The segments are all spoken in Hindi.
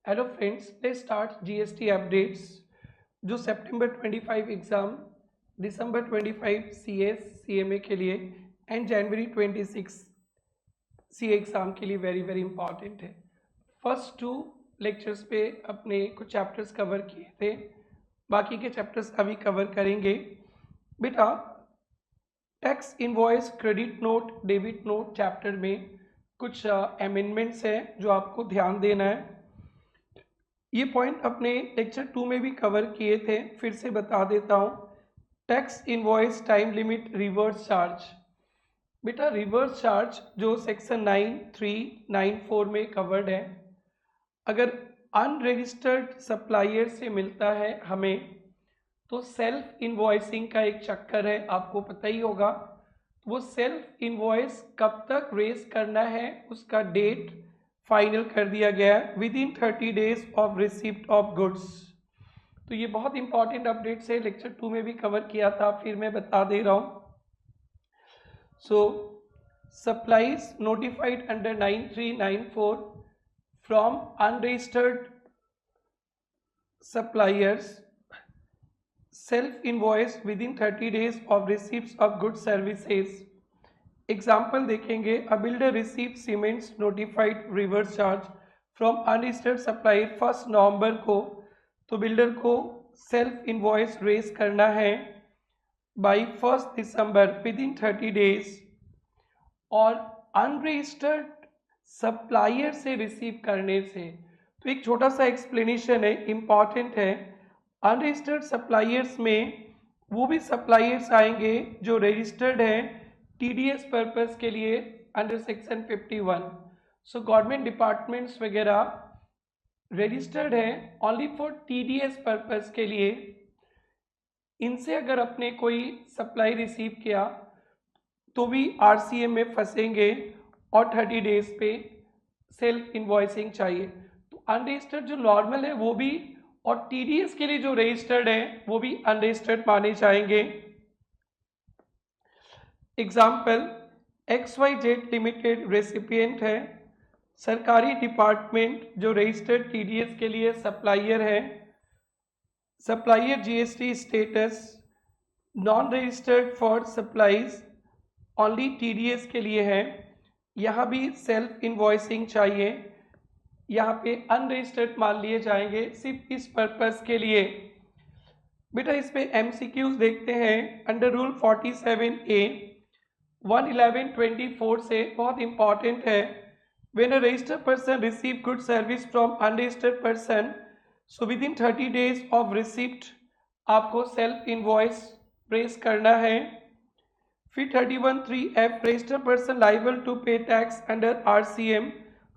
Hello friends, let's start GST updates. जो सितंबर 25 एग्ज़ाम, दिसंबर 25 सीएस सीएमए के लिए एंड जनवरी 26 सीए एग्ज़ाम के लिए वेरी वेरी इंपॉर्टेंट है। फर्स्ट टू लेक्चर्स पे अपने कुछ चैप्टर्स कवर किए थे, बाकी के चैप्टर्स अभी कवर करेंगे। बेटा, tax invoice, credit note, debit note chapter में कुछ अमेंडमेंट्स हैं जो आपको ध्यान देना है। ये पॉइंट अपने लेक्चर 2 में भी कवर किए थे, फिर से बता देता हूँ। Tax invoice, time limit, reverse charge. बेटा, रिवर्स चार्ज जो सेक्शन 9394 में कवर्ड है, अगर अनरजिस्टर्ड सप्लायर से मिलता है हमें तो सेल्फ इनवॉइसिंग का एक चक्कर है, आपको पता ही होगा। वो सेल्फ इनवॉइस कब तक रेज करना है, उसका डेट फाइनल कर दिया गया है, with in 30 days of receipt of goods. तो ये बहुत इंपॉर्टेंट अपडेट्स है, लेक्चर 2 में भी कवर किया था, फिर मैं बता दे रहा हूँ। So supplies notified under 9394 from unregistered suppliers self invoice within 30 days of receipts of goods services। Example देखेंगे, a builder receive cements notified reverse charge from unregistered supplier 1 नवंबर को, तो बिल्डर को सेल्फ इनवॉइस रेज करना है बाई 1 दिसंबर विद इन 30 डेज। और अनरजिस्टर्ड सप्लायर से रिसीव करने से, तो एक छोटा सा एक्सप्लेनेशन है, इम्पॉर्टेंट है। अनरजिस्टर्ड सप्लायर्स में वो भी सप्लायर्स आएंगे जो रजिस्टर्ड हैं टीडीएस पर्पस के लिए under section 51। So government departments वगैरह रजिस्टर्ड हैं ओनली फॉर टीडीएस पर्पस के लिए। इनसे अगर आपने कोई सप्लाई रिसीव किया तो भी आरसीएम में फंसेंगे और 30 डेज पे सेल्फ इनवॉइसिंग चाहिए। तो अनरजिस्टर्ड जो नॉर्मल है वो भी, और टीडीएस के लिए जो रजिस्टर्ड है वो भी अनरजिस्टर्ड माने जाएंगे। एग्जाम्पल, XYZ लिमिटेड रेसिपिएंट है, सरकारी डिपार्टमेंट जो रजिस्टर्ड टीडीएस के लिए सप्लायर है। Supplier GST status non registered for supplies only TDS के लिए है, यहाँ भी सेल्फ इनवॉइसिंग चाहिए। यहाँ पे अनरजिस्टर्ड मान लिए जाएंगे सिर्फ इस पर्पस के लिए। बेटा, इस पे एमसीक्यूज देखते हैं अंडर रूल 47A 11124 से, बहुत इंपॉर्टेंट है। When a registered person receive good service from unregistered person, so with in 30 days of receipt आपको सेल्फ इनवॉइस रेज करना है। फिर 31(3)F, registered person liable to pay tax under RCM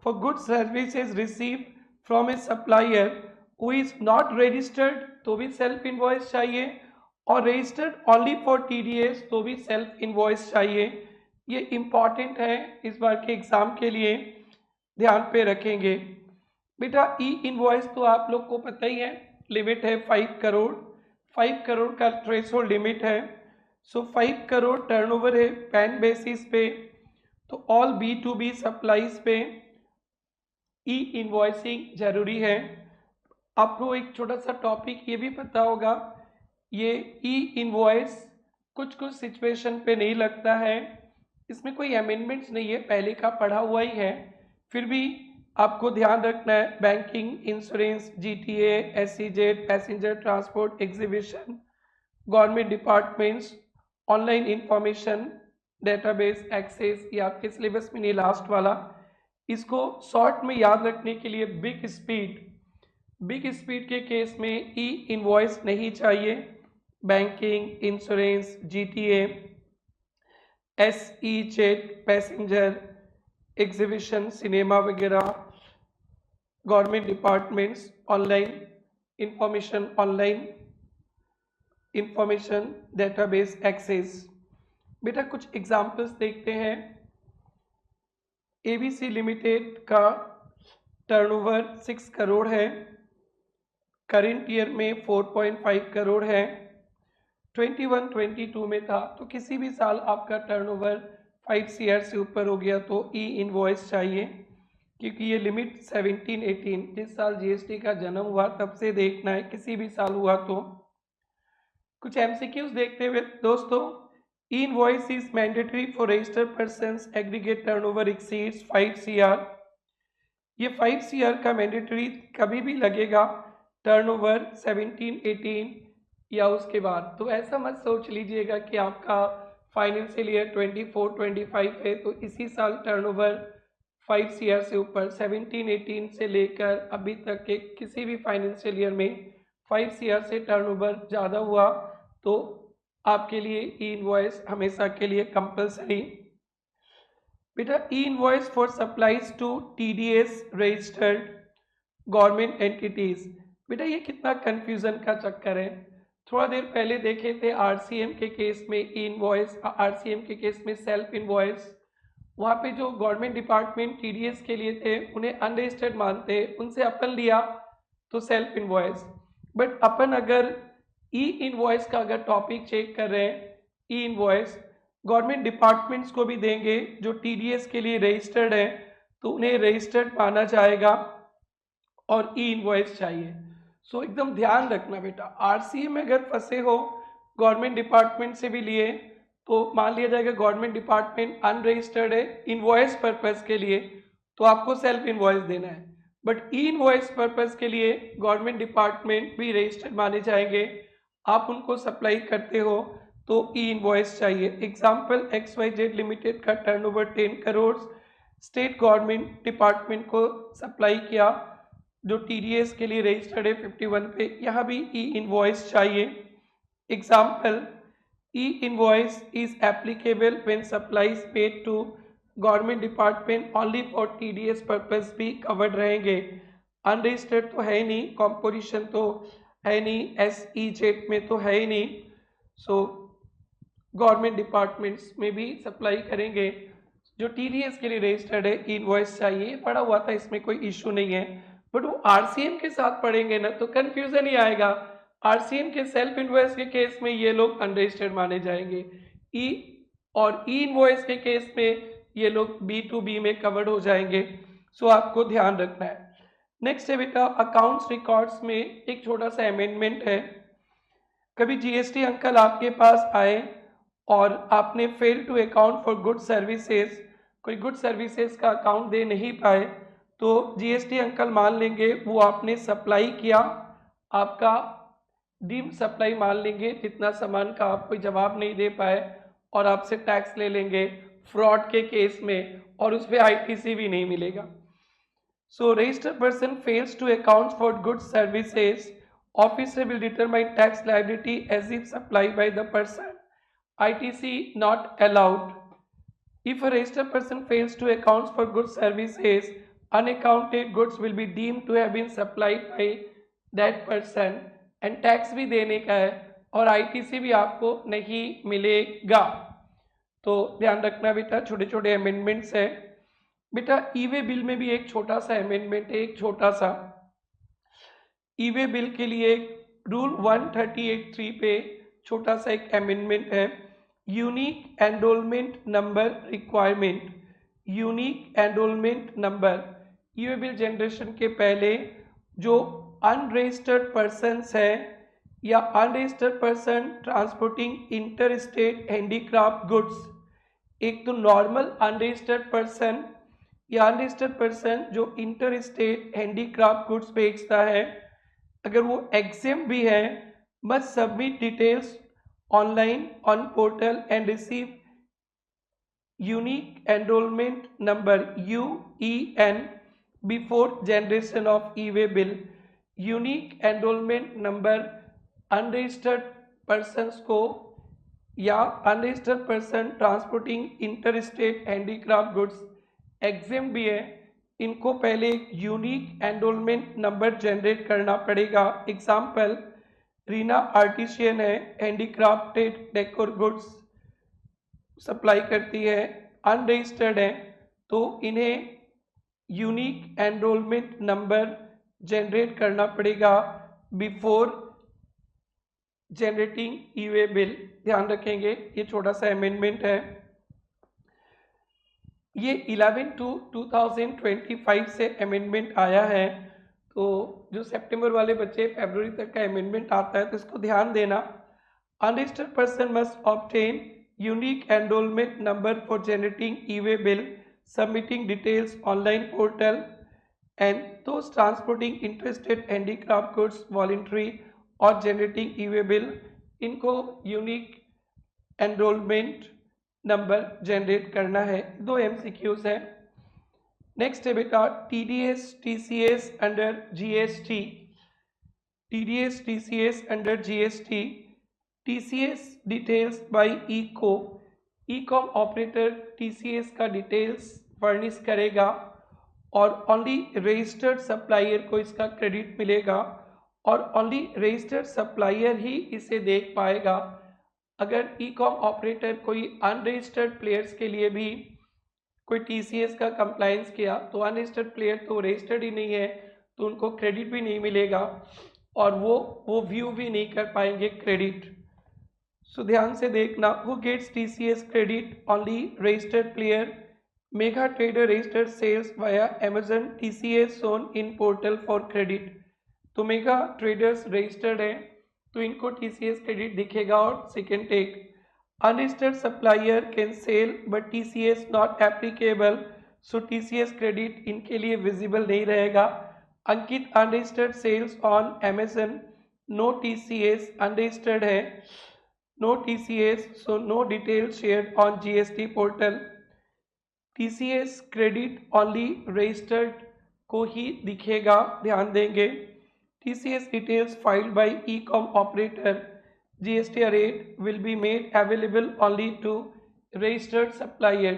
for goods services received from a supplier who is not registered, तो भी सेल्फ इनवॉइस चाहिए, और रजिस्टर्ड ओनली फॉर टीडीएस तो भी सेल्फ इनवॉइस चाहिए। ये इम्पॉर्टेंट है, इस बार के एग्जाम के लिए ध्यान पे रखेंगे। बेटा, ई इनवॉइस तो आप लोग को पता ही है, लिमिट है 5 करोड़, 5 करोड़ का थ्रेशोल्ड लिमिट है। सो 5 करोड़ टर्नओवर है पैन बेसिस पे, तो ऑल B2B सप्लाईज पे ई इनवॉइसिंग जरूरी है। आपको एक छोटा सा टॉपिक ये भी पता होगा, ये ई इनवॉइस कुछ कुछ सिचुएशन पे नहीं लगता है, इसमें कोई अमेंडमेंट्स नहीं है, पहले का पढ़ा हुआ ही है, फिर भी आपको ध्यान रखना है। Banking, insurance, GTA, SEZ, passenger transport, exhibition, government departments, online information database access, या आपके सिलेबस में नहीं लास्ट वाला, इसको शॉर्ट में याद रखने के लिए बिग स्पीड के केस में ई इनवॉइस नहीं चाहिए। Banking, insurance, GTA, SEZ, passenger, exhibition, cinema वगैरह, government departments, online information database access. बेटा, कुछ एग्जाम्पल्स देखते हैं। एबीसी लिमिटेड का टर्नओवर 6 करोड़ है, करेंट ईयर में 4.5 करोड़ है, 21-22 में था, तो किसी भी साल आपका टर्नओवर 5 CR से ऊपर हो गया तो ई इनवॉइस चाहिए। क्योंकि ये लिमिट 17-18 जिस साल जीएसटी का जन्म हुआ तब से देखना है, किसी भी साल हुआ तो। कुछ एमसीक्यूज देखते हुए दोस्तों, invoice is mandatory for registered persons aggregate turnover exceeds 5 CR। ये 5 CR का मैंडेटरी कभी भी लगेगा टर्नओवर 17-18 या उसके बाद। तो ऐसा मत सोच लीजिएगा कि आपका फाइनेंशियल ईयर 24-25 है तो इसी साल टर्नओवर 5 CR से ऊपर 17-18 से लेकर अभी तक के किसी भी फाइनेंशियल ईयर में 5 CR से टर्नओवर ज़्यादा हुआ तो आपके लिए ई इनवॉइस हमेशा के लिए कंपलसरी। बेटा, e invoice for supplies to TDS registered government entities. बेटा ये कितना कंफ्यूजन का चक्कर है। थोड़ा देर पहले देखे थे आरसीएम के केस में ई इनवॉइस, आरसीएम के केस में सेल्फ इनवॉइस। वहाँ पे जो गवर्नमेंट डिपार्टमेंट TDS के लिए थे उन्हें अनरजिस्टर्ड मानते, उनसे अपन लिया तो सेल्फ इनवॉइस। बट अपन अगर ई इनवॉइस का अगर टॉपिक चेक कर रहे हैं, ई इनवॉइस गवर्नमेंट डिपार्टमेंट्स को भी देंगे जो TDS के लिए रजिस्टर्ड है तो उन्हें रजिस्टर्ड माना जाएगा और ई इनवॉइस चाहिए। सो एकदम ध्यान रखना बेटा, आरसीए में अगर फंसे हो गवर्नमेंट डिपार्टमेंट से भी लिए तो मान लिया जाएगा गवर्नमेंट डिपार्टमेंट अनरजिस्टर्ड है इनवॉइस पर्पस के लिए तो आपको सेल्फ इनवॉइस देना है। बट ई इनवॉइस पर्पस के लिए गवर्नमेंट डिपार्टमेंट भी रजिस्टर्ड माने जाएंगे, आप उनको सप्लाई करते हो तो ई इनवॉइस चाहिए। एग्जाम्पल XYZ लिमिटेड का turnover 10 crore state government department को सप्लाई किया जो TDS के लिए रजिस्टर्ड है 51 पे, यहाँ भी ई इनवॉइस चाहिए। Example, e invoice is applicable when supplies paid to government department only for TDS purpose भी कवर्ड रहेंगे। अनरजिस्टर्ड तो है ही नहीं, कॉम्पोजिशन तो है नहीं, SEZ में तो है ही नहीं, सो गवर्नमेंट डिपार्टमेंट्स में भी सप्लाई करेंगे जो TDS के लिए रजिस्टर्ड है इनवॉइस चाहिए। पढ़ा हुआ था, इसमें कोई इशू नहीं है। बट वो आरसीएम के साथ पढ़ेंगे ना तो कंफ्यूजन ही आएगा। आरसीएम के सेल्फ इनवॉइस के केस में ये लोग अनरजिस्टर्ड माने जाएंगे, ई और ई इनवॉइस के केस में ये लोग B2B में कवर्ड हो जाएंगे। सो आपको ध्यान रखना है। नेक्स्ट है बेटा, अकाउंट्स रिकॉर्ड्स में एक छोटा सा अमेंडमेंट है। कभी जीएसटी अंकल आपके पास आए और आपने fail to account for good services, कोई गुड सर्विसेज का अकाउंट दे नहीं पाए तो जीएसटी अंकल मान लेंगे वो आपने सप्लाई किया, आपका डीम्ड सप्लाई मान लेंगे जितना सामान का आप कोई जवाब नहीं दे पाए और आपसे टैक्स ले लेंगे फ्रॉड के केस में और उस पर ITC भी नहीं मिलेगा। So registered person fails to account for good services, officer will determine tax liability as if supply by the person, ITC not allowed. If a registered person fails to account for good services, unaccounted goods will be deemed to have been supplied by that person and tax भी देने का है और ITC भी आपको नहीं मिलेगा। तो ध्यान रखना बेटा, छोटे छोटे अमेंडमेंट्स है। बेटा ई-वे बिल में भी एक छोटा सा अमेंडमेंट है, एक छोटा सा ई-वे बिल के लिए रूल 138(3) पे छोटा सा एक अमेंडमेंट है। Unique enrolment number requirement, unique enrolment number, e-way bill generation के पहले जो अनरजिस्टर्ड पर्सन्स है या unregistered person transporting inter state handicraft goods, एक तो नॉर्मल अनरजिस्टर्ड पर्सन या अनरजिस्टर्ड पर्सन जो इंटर स्टेट हैंडीक्राफ्ट गुड्स बेचता है, अगर वो एग्जेम्प्ट भी है, must submit details online on portal and receive unique enrollment number UEN before generation of e-way bill. Unique enrollment number unregistered persons को या unregistered person transporting interstate handicraft goods exempt भी है, इनको पहले एक यूनिक एनरोलमेंट नंबर जनरेट करना पड़ेगा। एग्जाम्पल, रीना आर्टिशियन है, हैंडीक्राफ्टेड डेकोर गुड्स सप्लाई करती है, अनरजिस्टर्ड है, तो इन्हें यूनिक एनरोलमेंट नंबर जनरेट करना पड़ेगा बिफोर जनरेटिंग ई-वे बिल। ध्यान रखेंगे, ये छोटा सा अमेंडमेंट है। ये 11/2/2025 से अमेंडमेंट आया है, तो जो सितंबर वाले बच्चे फरवरी तक का अमेंडमेंट आता है तो इसको ध्यान देना। Unregistered person must obtain unique enrolment number for generating e-way bill, submitting details online portal, and those transporting interested handicraft goods voluntary और जनरेटिंग ई-वे बिल, इनको यूनिक एनरोलमेंट नंबर जनरेट करना है। 2 MCQs है। नेक्स्ट है बेटा TDS TCS under GST। TDS TCS under GST, TCS details bye e-com operator TCS का डिटेल्स फर्निश करेगा और ओनली रजिस्टर्ड सप्लायर को इसका क्रेडिट मिलेगा और ओनली रजिस्टर्ड सप्लायर ही इसे देख पाएगा। अगर ई-कॉम ऑपरेटर कोई अनरजिस्टर्ड प्लेयर्स के लिए भी कोई TCS का कंप्लायंस किया तो अनरजिस्टर्ड प्लेयर तो रजिस्टर्ड ही नहीं है, तो उनको क्रेडिट भी नहीं मिलेगा और वो व्यू भी नहीं कर पाएंगे क्रेडिट। सो ध्यान से देखना, who gets TCS credit? Only registered player. Mega trader registered sales via Amazon TCS shown in portal for credit. तो मेगा ट्रेडर्स रजिस्टर्ड है तो इनको TCS क्रेडिट दिखेगा। और second take, unregistered supplier can sell but TCS not applicable, so TCS credit इनके लिए विजिबल नहीं रहेगा। Ankit unregistered sales on Amazon, no TCS, unregistered है, no TCS, so no detail share on GST portal. TCS credit only registered को ही दिखेगा, ध्यान देंगे। TCS details filed by e-com operator, GST rate will be made available only to registered supplier।